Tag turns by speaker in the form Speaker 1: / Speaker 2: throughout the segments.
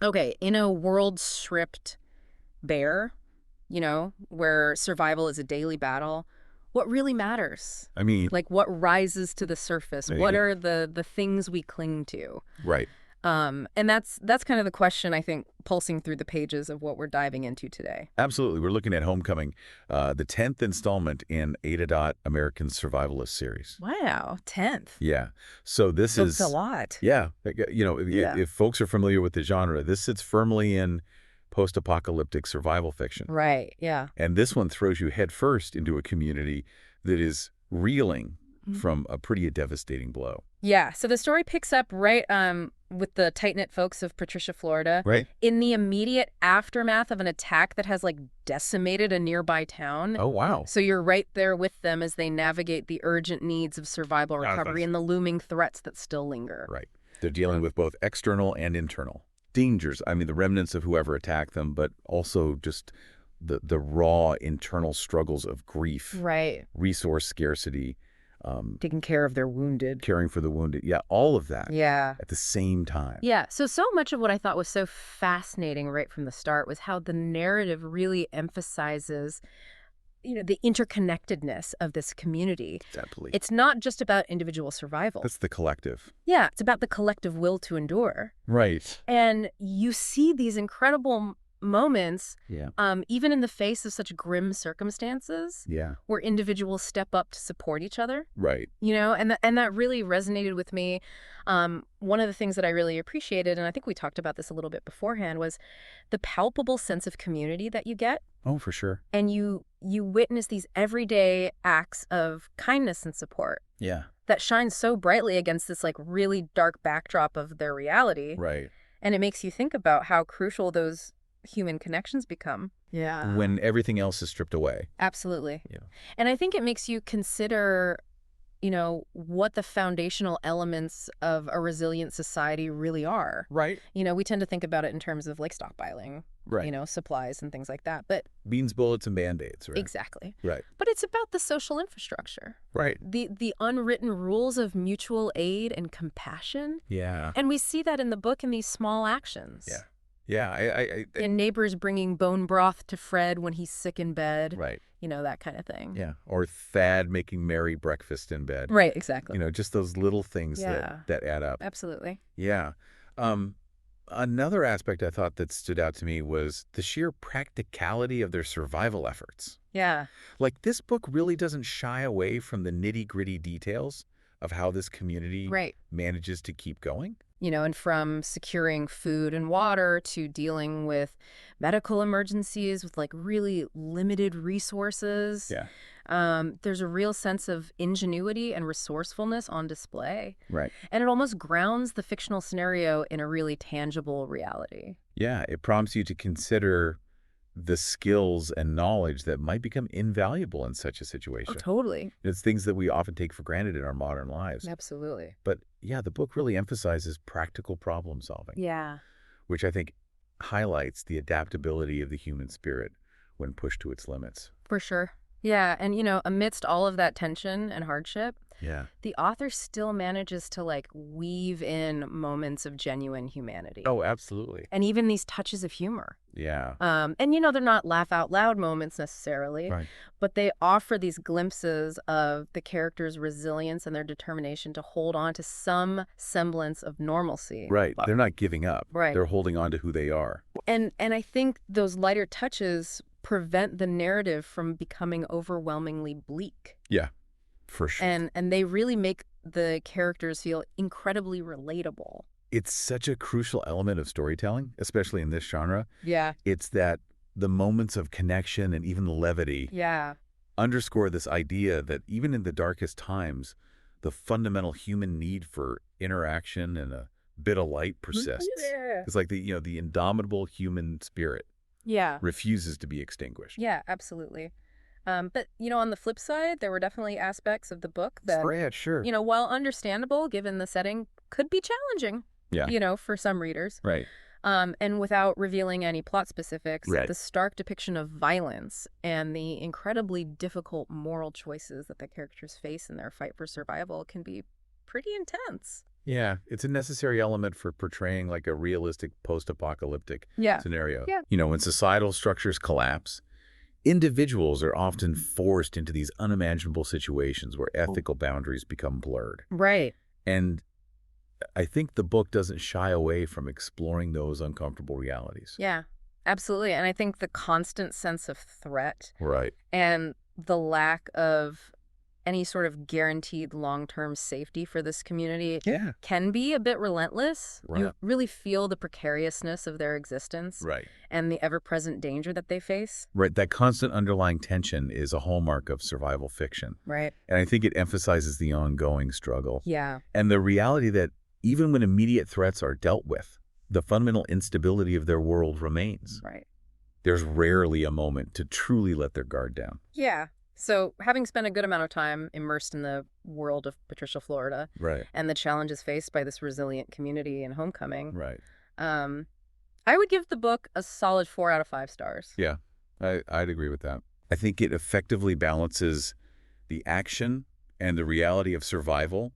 Speaker 1: Okay, in a world stripped bare, where survival is a daily battle, what really matters?
Speaker 2: I mean,
Speaker 1: Like, what rises to the surface? What are the things we cling to?
Speaker 2: right.
Speaker 1: And that's kind of the question, I think, pulsing through the pages of what we're diving into today.
Speaker 2: Absolutely. We're looking at Homecoming, the 10th installment in Ada Dot American Survivalist series.
Speaker 1: Wow, 10th.
Speaker 2: Yeah. So this
Speaker 1: That's a
Speaker 2: is,
Speaker 1: lot.
Speaker 2: yeah,
Speaker 1: Yeah.
Speaker 2: if folks are familiar with the genre, this sits firmly in post-apocalyptic survival fiction.
Speaker 1: Right, yeah.
Speaker 2: And this one throws you headfirst into a community that is reeling from a pretty devastating blow.
Speaker 1: Yeah, so the story picks up right with the tight-knit folks of Patricia, Florida,
Speaker 2: Right.
Speaker 1: in the immediate aftermath of an attack that has, like, decimated a nearby town.
Speaker 2: Oh, wow.
Speaker 1: So you're right there with them as they navigate the urgent needs of survival recovery and the looming threats that still linger.
Speaker 2: Right. They're dealing with both external and internal dangers. I mean, the remnants of whoever attacked them, but also just the raw internal struggles of grief,
Speaker 1: Right.
Speaker 2: resource scarcity,
Speaker 1: Taking care of their wounded.
Speaker 2: caring for the wounded. Yeah, all of that
Speaker 1: Yeah.
Speaker 2: at the same time.
Speaker 1: Yeah, so much of what I thought was so fascinating right from the start was how the narrative really emphasizes, the interconnectedness of this community.
Speaker 2: Exactly.
Speaker 1: It's not just about individual survival.
Speaker 2: That's the collective.
Speaker 1: Yeah, it's about the collective will to endure.
Speaker 2: Right.
Speaker 1: And you see these incredible moments,
Speaker 2: Yeah.
Speaker 1: even in the face of such grim circumstances,
Speaker 2: Yeah.
Speaker 1: where individuals step up to support each other.
Speaker 2: Right.
Speaker 1: And that really resonated with me. One of the things that I really appreciated, and I think we talked about this a little bit beforehand, was the palpable sense of community that you get.
Speaker 2: Oh, for sure.
Speaker 1: And you witness these everyday acts of kindness and support
Speaker 2: Yeah.
Speaker 1: that shine so brightly against this like really dark backdrop of their reality.
Speaker 2: Right.
Speaker 1: And it makes you think about how crucial those human connections become. Yeah.
Speaker 2: When everything else is stripped away.
Speaker 1: Absolutely.
Speaker 2: Yeah.
Speaker 1: And I think it makes you consider, what the foundational elements of a resilient society really are.
Speaker 2: Right.
Speaker 1: We tend to think about it in terms of like stockpiling,
Speaker 2: Right.
Speaker 1: supplies and things like that. But
Speaker 2: Beans, bullets, and Band-Aids, right?
Speaker 1: exactly.
Speaker 2: Right.
Speaker 1: But it's about the social infrastructure,
Speaker 2: Right.
Speaker 1: the unwritten rules of mutual aid and compassion.
Speaker 2: Yeah.
Speaker 1: And we see that in the book in these small actions.
Speaker 2: Yeah. Yeah.
Speaker 1: And neighbors bringing bone broth to Fred when he's sick in bed.
Speaker 2: Right.
Speaker 1: That kind of thing.
Speaker 2: Yeah. Or Thad making merry breakfast in bed.
Speaker 1: Right, exactly.
Speaker 2: Just those little things
Speaker 1: Yeah.
Speaker 2: that add up.
Speaker 1: Absolutely.
Speaker 2: Yeah. Another aspect I thought that stood out to me was the sheer practicality of their survival efforts.
Speaker 1: Yeah.
Speaker 2: Like, this book really doesn't shy away from the nitty-gritty details of how this community
Speaker 1: Right.
Speaker 2: manages to keep going.
Speaker 1: And from securing food and water to dealing with medical emergencies with like really limited resources.
Speaker 2: Yeah.
Speaker 1: There's a real sense of ingenuity and resourcefulness on display.
Speaker 2: Right.
Speaker 1: And it almost grounds the fictional scenario in a really tangible reality.
Speaker 2: Yeah, it prompts you to consider the skills and knowledge that might become invaluable in such a situation.
Speaker 1: Oh, totally.
Speaker 2: It's things that we often take for granted in our modern lives.
Speaker 1: Absolutely.
Speaker 2: But yeah, the book really emphasizes practical problem solving,
Speaker 1: Yeah.
Speaker 2: which I think highlights the adaptability of the human spirit when pushed to its limits.
Speaker 1: For sure. Yeah. And, amidst all of that tension and hardship,
Speaker 2: Yeah.
Speaker 1: the author still manages to like weave in moments of genuine humanity.
Speaker 2: Oh, absolutely.
Speaker 1: And even these touches of humor.
Speaker 2: Yeah.
Speaker 1: And, they're not laugh out loud moments necessarily,
Speaker 2: Right.
Speaker 1: but they offer these glimpses of the characters' resilience and their determination to hold on to some semblance of normalcy.
Speaker 2: Right. They're not giving up.
Speaker 1: Right.
Speaker 2: They're holding on to who they are.
Speaker 1: And I think those lighter touches prevent the narrative from becoming overwhelmingly bleak.
Speaker 2: Yeah, for sure.
Speaker 1: And they really make the characters feel incredibly relatable.
Speaker 2: It's such a crucial element of storytelling, especially in this genre.
Speaker 1: Yeah.
Speaker 2: It's that the moments of connection and even levity
Speaker 1: Yeah.
Speaker 2: underscore this idea that even in the darkest times, the fundamental human need for interaction and a bit of light persists.
Speaker 1: Yeah.
Speaker 2: It's like the indomitable human spirit
Speaker 1: Yeah.
Speaker 2: refuses to be extinguished.
Speaker 1: Yeah, absolutely. But, on the flip side, there were definitely aspects of the book that,
Speaker 2: Right, sure.
Speaker 1: while understandable given the setting, could be challenging,
Speaker 2: Yeah.
Speaker 1: for some readers.
Speaker 2: Right.
Speaker 1: And without revealing any plot specifics,
Speaker 2: Right.
Speaker 1: the stark depiction of violence and the incredibly difficult moral choices that the characters face in their fight for survival can be pretty intense.
Speaker 2: Yeah, it's a necessary element for portraying like a realistic post-apocalyptic
Speaker 1: Yeah.
Speaker 2: scenario.
Speaker 1: Yeah.
Speaker 2: When societal structures collapse, individuals are often forced into these unimaginable situations where ethical boundaries become blurred.
Speaker 1: Right.
Speaker 2: And I think the book doesn't shy away from exploring those uncomfortable realities.
Speaker 1: Yeah. Absolutely. And I think the constant sense of threat
Speaker 2: Right.
Speaker 1: and the lack of any sort of guaranteed long-term safety for this community
Speaker 2: Yeah.
Speaker 1: can be a bit relentless.
Speaker 2: Right.
Speaker 1: You really feel the precariousness of their existence
Speaker 2: Right.
Speaker 1: and the ever-present danger that they face.
Speaker 2: Right. That constant underlying tension is a hallmark of survival fiction.
Speaker 1: Right.
Speaker 2: And I think it emphasizes the ongoing struggle
Speaker 1: Yeah.
Speaker 2: and the reality that even when immediate threats are dealt with, the fundamental instability of their world remains.
Speaker 1: Right.
Speaker 2: There's rarely a moment to truly let their guard down.
Speaker 1: Yeah. So, having spent a good amount of time immersed in the world of Patricia, Florida,
Speaker 2: Right.
Speaker 1: and the challenges faced by this resilient community in Homecoming,
Speaker 2: Right.
Speaker 1: um, I would give the book a solid 4 out of 5 stars.
Speaker 2: Yeah, I'd agree with that. I think it effectively balances the action and the reality of survival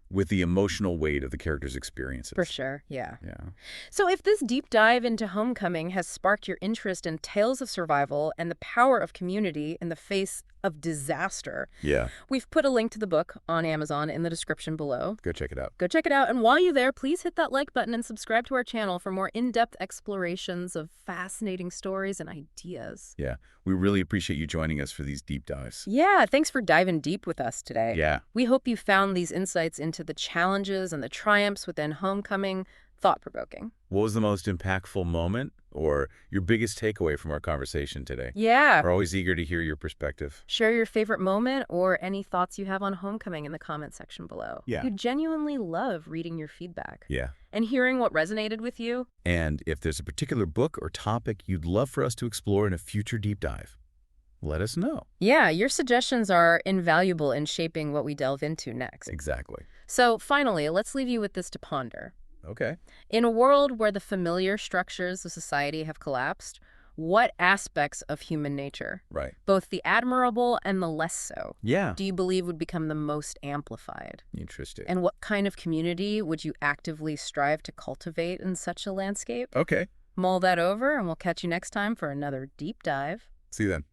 Speaker 2: with the emotional weight of the characters' experiences.
Speaker 1: For sure, yeah.
Speaker 2: Yeah.
Speaker 1: So if this deep dive into Homecoming has sparked your interest in tales of survival and the power of community in the face of disaster,
Speaker 2: Yeah.
Speaker 1: we've put a link to the book on Amazon in the description below.
Speaker 2: Go check it out.
Speaker 1: Go check it out, and while you're there, please hit that like button and subscribe to our channel for more in-depth explorations of fascinating stories and ideas.
Speaker 2: Yeah. We really appreciate you joining us for these deep dives.
Speaker 1: Yeah, thanks for diving deep with us today.
Speaker 2: Yeah.
Speaker 1: We hope you found these insights into the challenges and the triumphs within Homecoming thought-provoking.
Speaker 2: What was the most impactful moment or your biggest takeaway from our conversation today?
Speaker 1: Yeah.
Speaker 2: We're always eager to hear your perspective.
Speaker 1: Share your favorite moment or any thoughts you have on Homecoming in the comment section below.
Speaker 2: Yeah.
Speaker 1: We genuinely love reading your feedback
Speaker 2: Yeah.
Speaker 1: and hearing what resonated with you.
Speaker 2: And if there's a particular book or topic you'd love for us to explore in a future deep dive, let us know.
Speaker 1: Yeah, your suggestions are invaluable in shaping what we delve into next.
Speaker 2: Exactly.
Speaker 1: So finally, let's leave you with this to ponder.
Speaker 2: Okay.
Speaker 1: In a world where the familiar structures of society have collapsed, what aspects of human nature,
Speaker 2: Right.
Speaker 1: both the admirable and the less so,
Speaker 2: Yeah.
Speaker 1: do you believe would become the most amplified?
Speaker 2: Interesting.
Speaker 1: And what kind of community would you actively strive to cultivate in such a landscape?
Speaker 2: Okay.
Speaker 1: Mull that over, and we'll catch you next time for another deep dive.
Speaker 2: See you then.